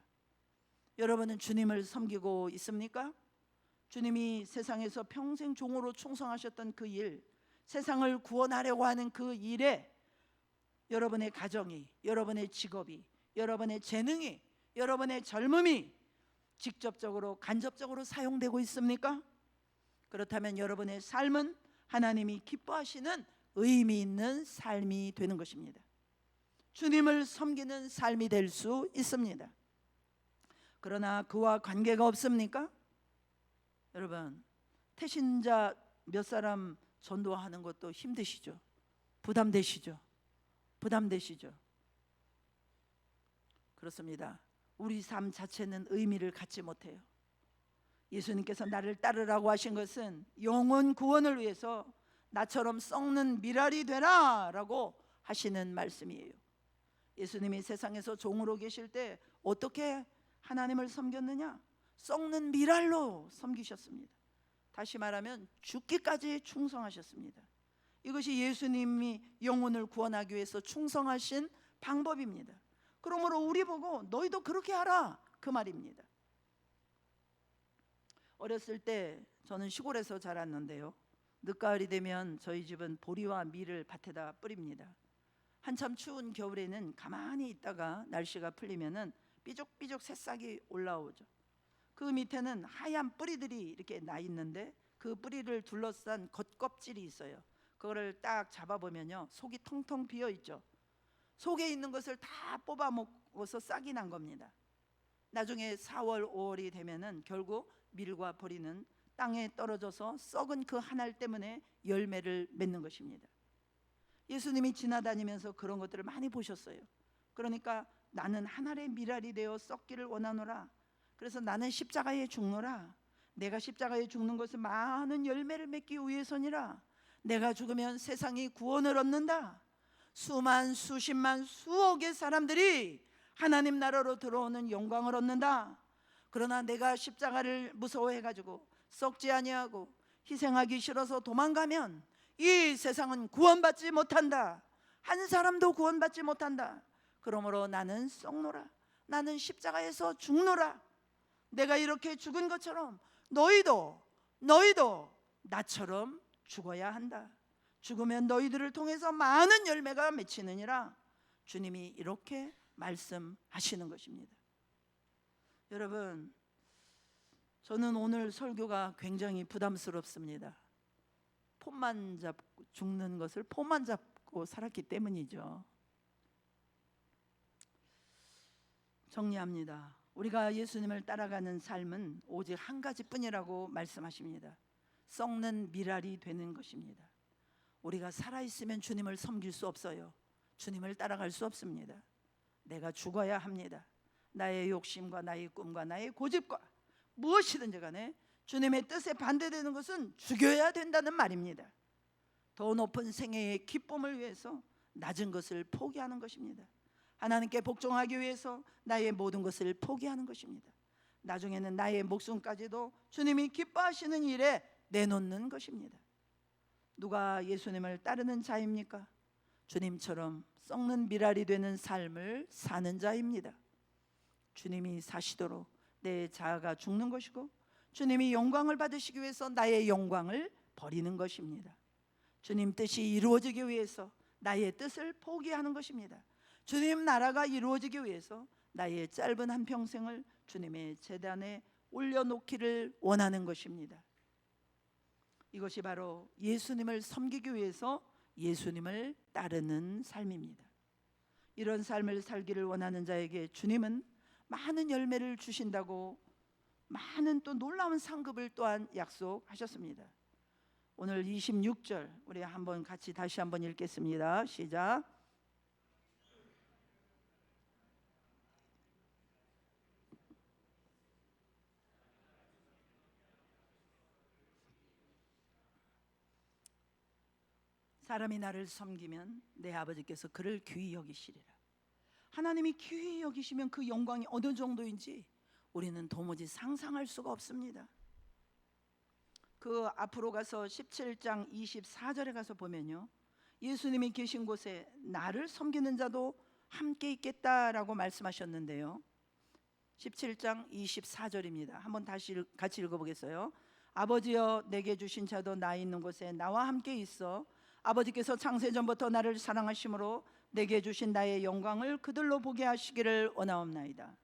여러분은 주님을 섬기고 있습니까? 주님이 세상에서 평생 종으로 충성하셨던 그 일, 세상을 구원하려고 하는 그 일에 여러분의 가정이, 여러분의 직업이, 여러분의 재능이, 여러분의 젊음이 직접적으로 간접적으로 사용되고 있습니까? 그렇다면 여러분의 삶은 하나님이 기뻐하시는 의미 있는 삶이 되는 것입니다. 주님을 섬기는 삶이 될 수 있습니다. 그러나 그와 관계가 없습니까? 여러분, 태신자 몇 사람 전도하는 것도 힘드시죠? 부담되시죠? 부담되시죠? 그렇습니다. 우리 삶 자체는 의미를 갖지 못해요. 예수님께서 나를 따르라고 하신 것은 영혼 구원을 위해서 나처럼 썩는 미랄이 되라 라고 하시는 말씀이에요. 예수님이 세상에서 종으로 계실 때 어떻게 하나님을 섬겼느냐? 썩는 미랄로 섬기셨습니다. 다시 말하면 죽기까지 충성하셨습니다. 이것이 예수님이 영혼을 구원하기 위해서 충성하신 방법입니다. 그러므로 우리 보고 너희도 그렇게 하라 그 말입니다. 어렸을 때 저는 시골에서 자랐는데요, 늦가을이 되면 저희 집은 보리와 밀을 밭에다 뿌립니다. 한참 추운 겨울에는 가만히 있다가 날씨가 풀리면은 삐죽삐죽 새싹이 올라오죠. 그 밑에는 하얀 뿌리들이 이렇게 나 있는데 그 뿌리를 둘러싼 겉껍질이 있어요. 그거를 딱 잡아보면요, 속이 텅텅 비어 있죠. 속에 있는 것을 다 뽑아 먹어서 싹이 난 겁니다. 나중에 4월, 5월이 되면은 결국 밀과 보리는 땅에 떨어져서 썩은 그 한 알 때문에 열매를 맺는 것입니다. 예수님이 지나다니면서 그런 것들을 많이 보셨어요. 그러니까 나는 한 알의 밀알이 되어 썩기를 원하노라. 그래서 나는 십자가에 죽노라. 내가 십자가에 죽는 것은 많은 열매를 맺기 위해서니라. 내가 죽으면 세상이 구원을 얻는다. 수만, 수십만, 수억의 사람들이 하나님 나라로 들어오는 영광을 얻는다. 그러나 내가 십자가를 무서워해가지고 썩지 아니하고 희생하기 싫어서 도망가면 이 세상은 구원받지 못한다. 한 사람도 구원받지 못한다. 그러므로 나는 썩노라. 나는 십자가에서 죽노라. 내가 이렇게 죽은 것처럼 너희도 나처럼 죽어야 한다. 죽으면 너희들을 통해서 많은 열매가 맺히느니라. 주님이 이렇게 말씀하시는 것입니다. 여러분, 저는 오늘 설교가 굉장히 부담스럽습니다. 폼만 잡고 죽는 것을 폼만 잡고 살았기 때문이죠. 정리합니다. 우리가 예수님을 따라가는 삶은 오직 한 가지뿐이라고 말씀하십니다. 썩는 미랄이 되는 것입니다. 우리가 살아있으면 주님을 섬길 수 없어요. 주님을 따라갈 수 없습니다. 내가 죽어야 합니다. 나의 욕심과 나의 꿈과 나의 고집과 무엇이든지 간에 주님의 뜻에 반대되는 것은 죽여야 된다는 말입니다. 더 높은 생애의 기쁨을 위해서 낮은 것을 포기하는 것입니다. 하나님께 복종하기 위해서 나의 모든 것을 포기하는 것입니다. 나중에는 나의 목숨까지도 주님이 기뻐하시는 일에 내놓는 것입니다. 누가 예수님을 따르는 자입니까? 주님처럼 썩는 미랄이 되는 삶을 사는 자입니다. 주님이 사시도록 내 자아가 죽는 것이고 주님이 영광을 받으시기 위해서 나의 영광을 버리는 것입니다. 주님 뜻이 이루어지기 위해서 나의 뜻을 포기하는 것입니다. 주님 나라가 이루어지기 위해서 나의 짧은 한평생을 주님의 제단에 올려놓기를 원하는 것입니다. 이것이 바로 예수님을 섬기기 위해서 예수님을 따르는 삶입니다. 이런 삶을 살기를 원하는 자에게 주님은 많은 열매를 주신다고 많은 또 놀라운 상급을 또한 약속하셨습니다. 오늘 26절 우리 한번 같이 다시 한번 읽겠습니다. 시작. 사람이 나를 섬기면 내 아버지께서 그를 귀히 여기시리라. 하나님이 귀히 여기시면 그 영광이 어느 정도인지 우리는 도무지 상상할 수가 없습니다. 그 앞으로 가서 17장 24절에 가서 보면요, 예수님이 계신 곳에 나를 섬기는 자도 함께 있겠다라고 말씀하셨는데요, 17장 24절입니다. 한번 다시 같이 읽어보겠어요. 아버지여, 내게 주신 자도 나 있는 곳에 나와 함께 있어 아버지께서 창세전부터 나를 사랑하심으로 내게 주신 나의 영광을 그들로 보게 하시기를 원하옵나이다.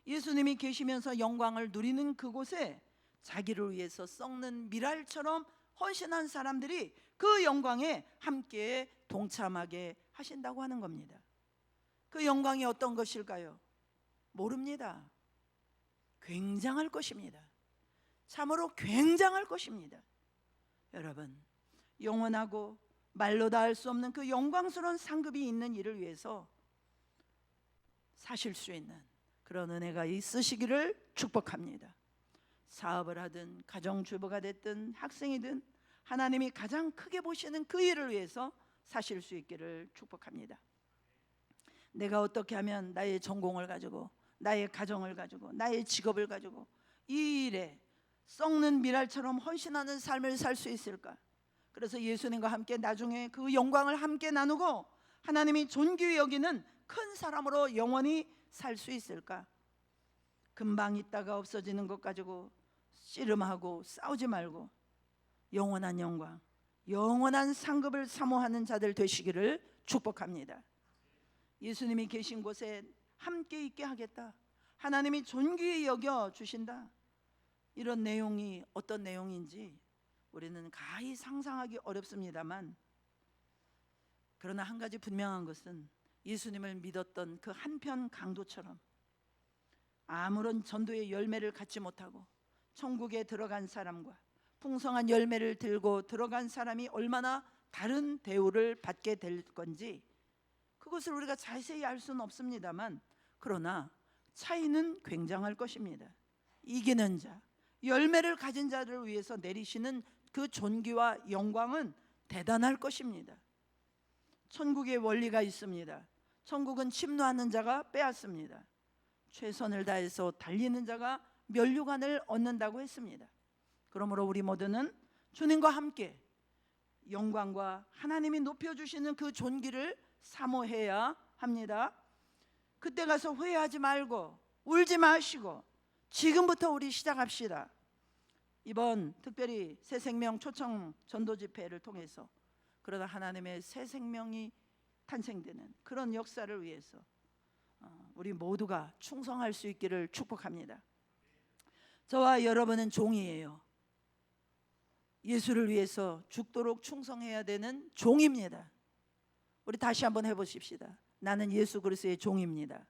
예수님이 계시면서 영광을 누리는 그곳에 자기를 위해서 썩는 미랄처럼 헌신한 사람들이 그 영광에 함께 동참하게 하신다고 하는 겁니다. 그 영광이 어떤 것일까요? 모릅니다. 굉장할 것입니다. 참으로 굉장할 것입니다. 여러분, 영원하고 말로 다 할 수 없는 그 영광스러운 상급이 있는 일을 위해서 사실 수 있는 그런 은혜가 있으시기를 축복합니다. 사업을 하든 가정주부가 됐든 학생이든 하나님이 가장 크게 보시는 그 일을 위해서 사실 수 있기를 축복합니다. 내가 어떻게 하면 나의 전공을 가지고 나의 가정을 가지고 나의 직업을 가지고 이 일에 썩는 미랄처럼 헌신하는 삶을 살 수 있을까? 그래서 예수님과 함께 나중에 그 영광을 함께 나누고 하나님이 존귀히 여기는 큰 사람으로 영원히 살 수 있을까? 금방 있다가 없어지는 것 가지고 씨름하고 싸우지 말고 영원한 영광, 영원한 상급을 사모하는 자들 되시기를 축복합니다. 예수님이 계신 곳에 함께 있게 하겠다, 하나님이 존귀히 여겨 주신다, 이런 내용이 어떤 내용인지 우리는 가히 상상하기 어렵습니다만, 그러나 한 가지 분명한 것은 예수님을 믿었던 그 한편 강도처럼 아무런 전도의 열매를 갖지 못하고 천국에 들어간 사람과 풍성한 열매를 들고 들어간 사람이 얼마나 다른 대우를 받게 될 건지 그것을 우리가 자세히 알 수는 없습니다만, 그러나 차이는 굉장할 것입니다. 이기는 자, 열매를 가진 자를 위해서 내리시는 그 존귀와 영광은 대단할 것입니다. 천국의 원리가 있습니다. 천국은 침노하는 자가 빼앗습니다. 최선을 다해서 달리는 자가 면류관을 얻는다고 했습니다. 그러므로 우리 모두는 주님과 함께 영광과 하나님이 높여주시는 그 존귀를 사모해야 합니다. 그때 가서 후회하지 말고 울지 마시고 지금부터 우리 시작합시다. 이번 특별히 새생명 초청 전도 집회를 통해서 그러다 하나님의 새 생명이 탄생되는 그런 역사를 위해서 우리 모두가 충성할 수 있기를 축복합니다. 저와 여러분은 종이에요. 예수를 위해서 죽도록 충성해야 되는 종입니다. 우리 다시 한번 해보십시다. 나는 예수 그리스도의 종입니다.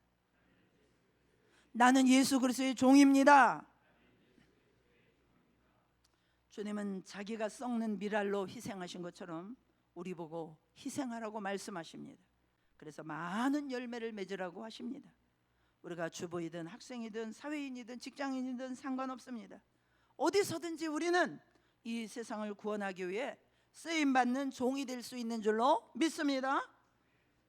나는 예수 그리스도의 종입니다. 주님은 자기가 썩는 미랄로 희생하신 것처럼 우리 보고 희생하라고 말씀하십니다. 그래서 많은 열매를 맺으라고 하십니다. 우리가 주부이든 학생이든 사회인이든 직장인이든 상관없습니다. 어디서든지 우리는 이 세상을 구원하기 위해 쓰임받는 종이 될 수 있는 줄로 믿습니다.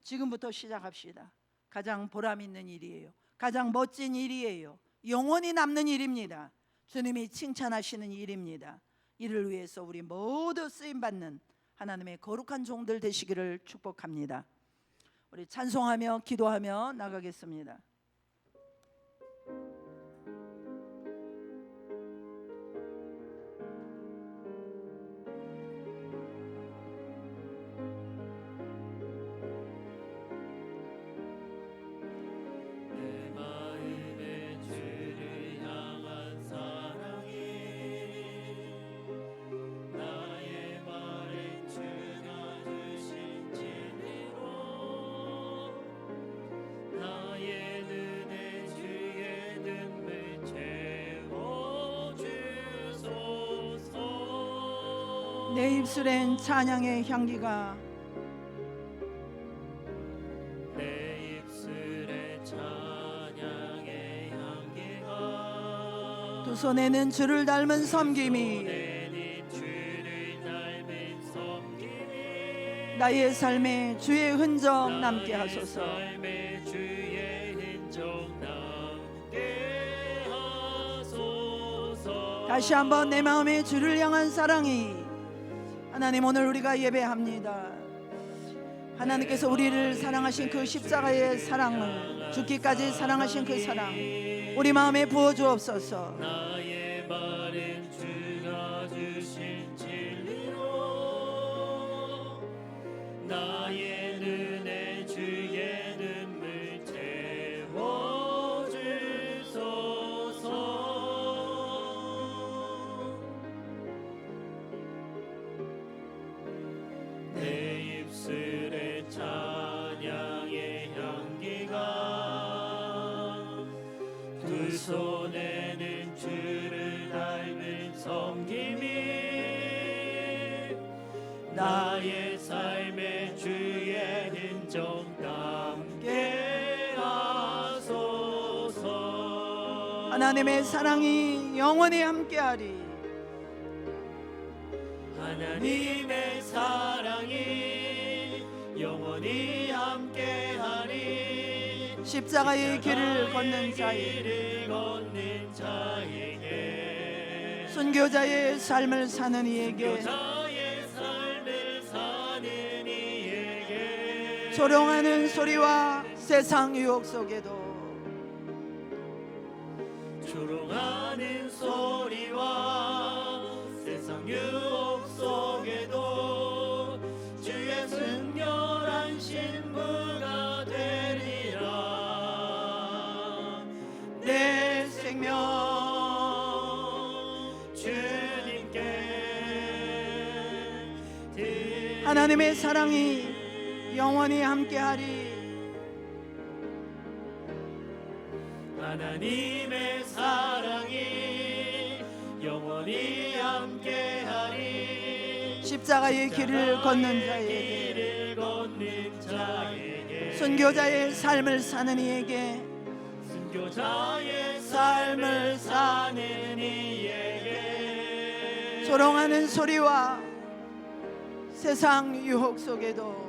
지금부터 시작합시다. 가장 보람 있는 일이에요. 가장 멋진 일이에요. 영원히 남는 일입니다. 주님이 칭찬하시는 일입니다. 이를 위해서 우리 모두 쓰임받는 하나님의 거룩한 종들 되시기를 축복합니다. 우리 찬송하며 기도하며 나가겠습니다. 내 입술엔 찬양의 향기가 내 입술에 찬양의 향기가 두 손에는 주를 닮은 섬김이 나의 삶에 주의 흔적 남게 하소서. 다시 한번 내 마음에 주를 향한 사랑이, 하나님 오늘 우리가 예배합니다. 하나님께서 우리를 사랑하신 그 십자가의 사랑을, 죽기까지 사랑하신 그 사랑 우리 마음에 부어주옵소서. 나의 말은 주가 주신 진리로 나의 눈에 주의 눈물 채워주소서. 내 입술에 찬양의 향기가 두 손에는 하나님이 나의 삶의 주의 흔적 남게 하소서. 하나님의 사랑이 영원히 함께하리. 하나님의 사랑이 영원히 함께하리. 십자가의 길을 걷는 길을 걷는 자에게 순교자의 삶을 사는 이에게 자의 삶을 사는 이에게 조롱하는 소리와 세상 유혹 속에도 조롱하는 소리와 세상 유혹 속에도 주의 순결한 신부가 되리라. 내 생명 주님께 드리리. 하나님의 사랑이 영원히 함께하리. 하나님의 사랑이 영원히 함께하리. 십자가의 길을 걷는 자에게 길을 걷는 자에게 순교자의 삶을 사는 이에게 순교자의 삶을 사는 이에게 조롱하는 소리와 세상 유혹 속에도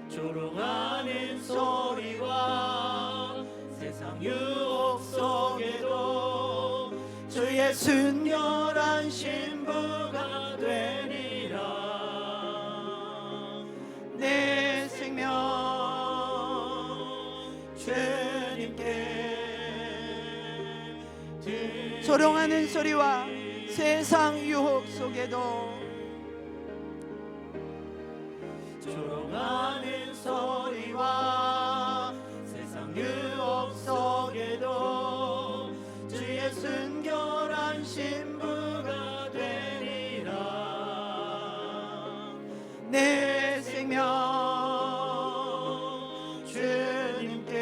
조롱하는 소리와 세상 유혹 속에도 주의 순결한 신부가 되리라. 내 생명 주님께 조롱하는 소리와 세상 유혹 속에도 조롱하는 소리와 세상 유혹 속에도 주의 순결한 신부가 되리라. 내 생명 주님께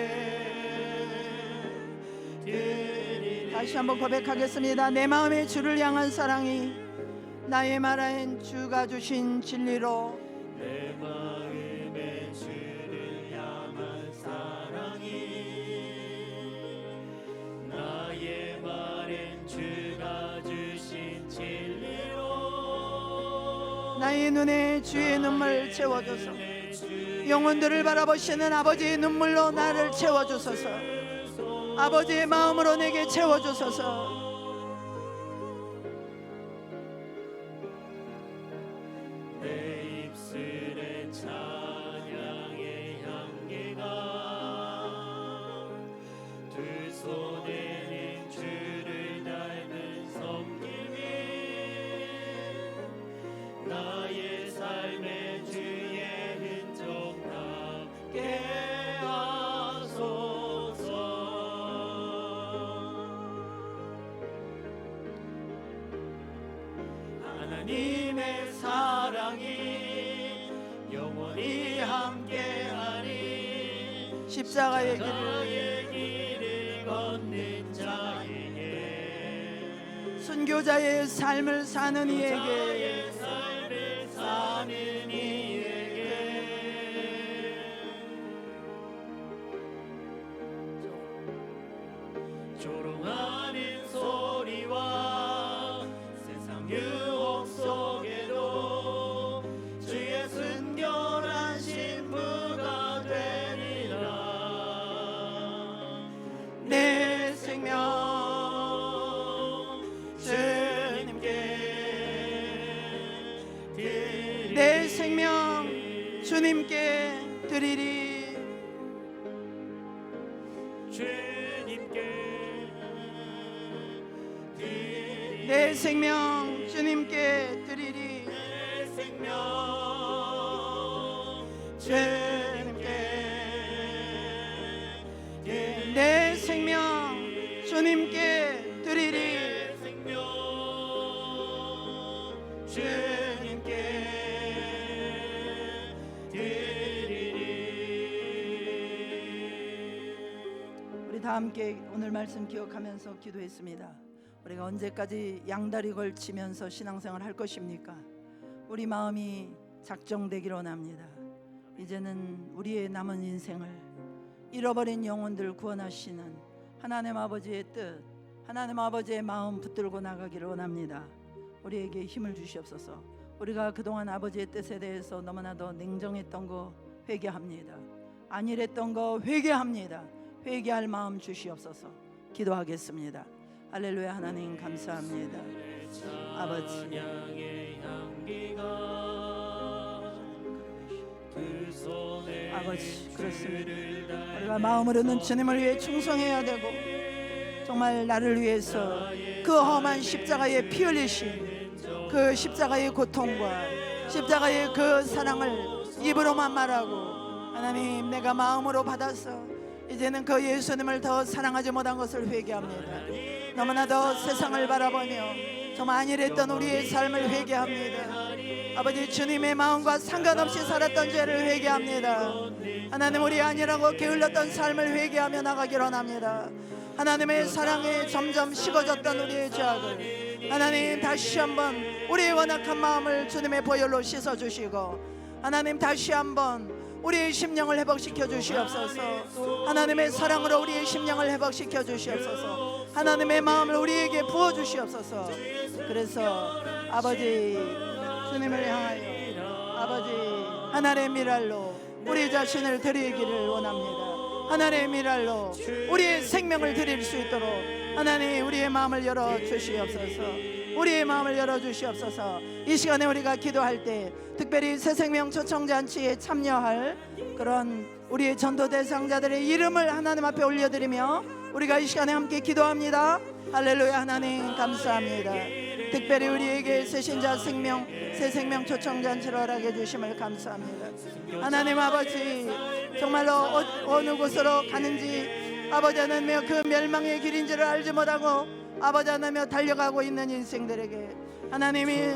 드리리. 다시 한번 고백하겠습니다. 내 마음의 주를 향한 사랑이 나의 말하인 주가 주신 진리로 내 마음의 주를 향한 사랑이 나의 말엔 주가 주신 진리로 나의 눈에 주의 눈물 채워줘서 영혼들을 바라보시는 아버지의 눈물로 나를 채워주소서. 아버지의 마음으로 내게 채워주소서. 내 입술에 찬양의 향기가 두 손에는 주를 닮은 섬김이 나의 삶의 주의 흔적 남게 하소서. 하나님의 사랑이 영원히 함께하리. 십자가의 길을 나의 길을 걷는 자에게 순교자의 삶을 사는 이에게 나의 삶을 사는 이에게 조롱하는 소리와 세상 유혹 속에도 주의 순결한 신부가 되리라. 내 생명 주님께 드리리. 내 생명 주님께 드리리. 주님께 드리리. 내 생명 주님께 드리리. 내 생명 주님께 드리리. 내 생명 주님께 드리리. 내 생명 주님께 드리리. 우리 다 함께 오늘 말씀 기억하면서 기도했습니다. 우리가 언제까지 양다리 걸치면서 신앙생활 할 것입니까? 우리 마음이 작정되기를 원합니다. 이제는 우리의 남은 인생을 잃어버린 영혼들 구원하시는 하나님 아버지의 뜻, 하나님 아버지의 마음 붙들고 나가기를 원합니다. 우리에게 힘을 주시옵소서. 우리가 그동안 아버지의 뜻에 대해서 너무나도 냉정했던 거 회개합니다. 안일했던 거 회개합니다. 회개할 마음 주시옵소서. 기도하겠습니다. 할렐루야. 하나님 감사합니다. 아버지, 아버지, 그렇습니다. 우리가 마음으로는 주님을 위해 충성해야 되고, 정말 나를 위해서 그 험한 십자가의 피 흘리신 그 십자가의 고통과 십자가의 그 사랑을 입으로만 말하고, 하나님, 내가 마음으로 받아서 이제는 그 예수님을 더 사랑하지 못한 것을 회개합니다. 너무나 더 세상을 바라보며 정말 안일했던 우리의 삶을 회개합니다. 아버지, 주님의 마음과 상관없이 살았던 죄를 회개합니다. 하나님, 우리 아니라고 게을렀던 삶을 회개하며 나가기를 원합니다. 하나님의 사랑에 점점 식어졌던 우리의 죄악을 하나님 다시 한번 우리의 완악한 마음을 주님의 보혈로 씻어주시고, 하나님 다시 한번 우리의 심령을 회복시켜 주시옵소서. 하나님의 사랑으로 우리의 심령을 회복시켜 주시옵소서. 하나님의 마음을 우리에게 부어 주시옵소서. 그래서 아버지, 주님을 향하여 아버지 하나님의 미랄로 우리 자신을 드리기를 원합니다. 하나님의 미랄로 우리의 생명을 드릴 수 있도록 하나님 우리의 마음을 열어 주시옵소서. 우리의 마음을 열어 주시옵소서. 이 시간에 우리가 기도할 때 특별히 새생명 초청잔치에 참여할 그런 우리의 전도 대상자들의 이름을 하나님 앞에 올려드리며 우리가 이 시간에 함께 기도합니다. 할렐루야. 하나님 감사합니다. 특별히 우리에게 새신자 생명, 새생명 초청잔치를 허락해 주심을 감사합니다. 하나님 아버지, 정말로 어느 곳으로 가는지 아버지 하나님여 그 멸망의 길인지를 알지 못하고 아버지 하나님여 달려가고 있는 인생들에게 하나님이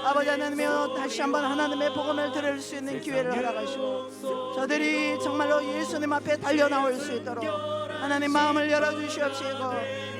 아버지 하나님여 다시 한번 하나님의 복음을 들을 수 있는 기회를 허락하시고 저들이 정말로 예수님 앞에 달려나올 수 있도록 하나님 마음을 열어주시옵시고,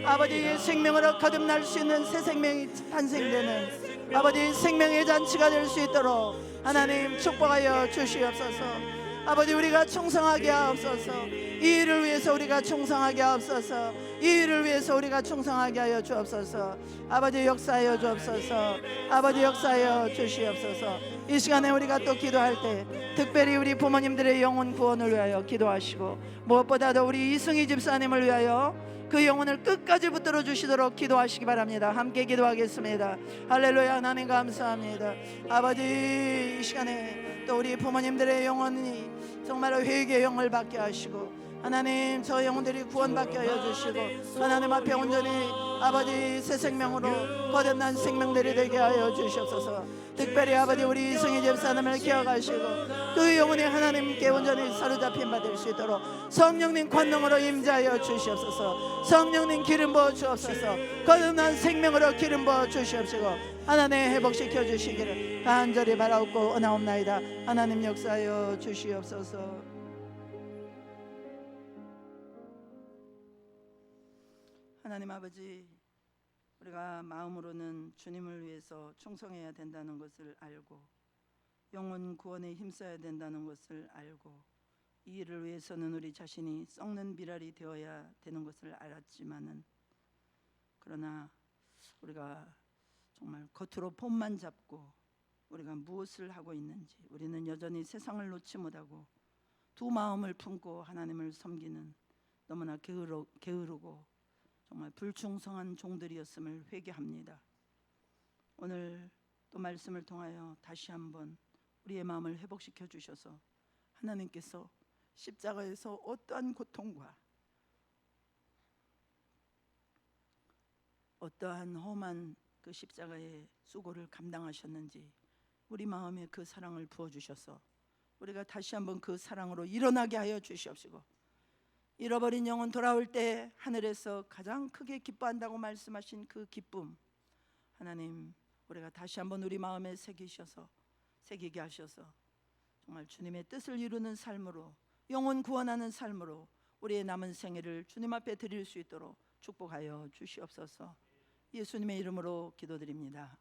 아버지의 생명으로 거듭날 수 있는 새 생명이 탄생되는 아버지 생명의 잔치가 될 수 있도록 하나님 축복하여 주시옵소서. 아버지, 우리가 충성하게 하옵소서. 이 일을 위해서 우리가 충성하게 하옵소서. 이 일을 위해서 우리가 충성하게 하여 주옵소서. 아버지 역사하여 주옵소서. 아버지 역사하여 주시옵소서. 이 시간에 우리가 또 기도할 때 특별히 우리 부모님들의 영혼 구원을 위하여 기도하시고, 무엇보다도 우리 이승희 집사님을 위하여 그 영혼을 끝까지 붙들어 주시도록 기도하시기 바랍니다. 함께 기도하겠습니다. 할렐루야. 하나님 감사합니다. 아버지, 이 시간에 또 우리 부모님들의 영혼이 정말로 회개의 영을 받게 하시고 하나님 저 영혼들이 구원받게 하여 주시고 하나님 앞에 온전히 아버지 새 생명으로 거듭난 생명들이 되게 하여 주시옵소서. 특별히 아버지 우리 이승희 집사님을 기억하시고 그 영혼이 하나님께 온전히 사로잡힌 바 될 수 있도록 성령님 권능으로 임재하여 주시옵소서. 성령님 기름 부어 주옵소서. 거듭난 생명으로 기름 부어 주시옵시고 하나님 회복시켜 주시기를 간절히 바라옵고 원하옵나이다. 하나님 역사하여 주시옵소서. 하나님 아버지, 우리가 마음으로는 주님을 위해서 충성해야 된다는 것을 알고 영혼 구원에 힘써야 된다는 것을 알고 이 일을 위해서는 우리 자신이 썩는 비랄이 되어야 되는 것을 알았지만은, 그러나 우리가 정말 겉으로 폼만 잡고 우리가 무엇을 하고 있는지 우리는 여전히 세상을 놓지 못하고 두 마음을 품고 하나님을 섬기는 너무나 게으르고 정말 불충성한 종들이었음을 회개합니다. 오늘 또 말씀을 통하여 다시 한번 우리의 마음을 회복시켜 주셔서 하나님께서 십자가에서 어떠한 고통과 어떠한 험한 그 십자가의 수고를 감당하셨는지 우리 마음에 그 사랑을 부어주셔서 우리가 다시 한번 그 사랑으로 일어나게 하여 주시옵시고, 잃어버린 영혼 돌아올 때 하늘에서 가장 크게 기뻐한다고 말씀하신 그 기쁨 하나님 우리가 다시 한번 우리 마음에 새기게 하셔서 정말 주님의 뜻을 이루는 삶으로 영혼 구원하는 삶으로 우리의 남은 생애를 주님 앞에 드릴 수 있도록 축복하여 주시옵소서. 예수님의 이름으로 기도드립니다.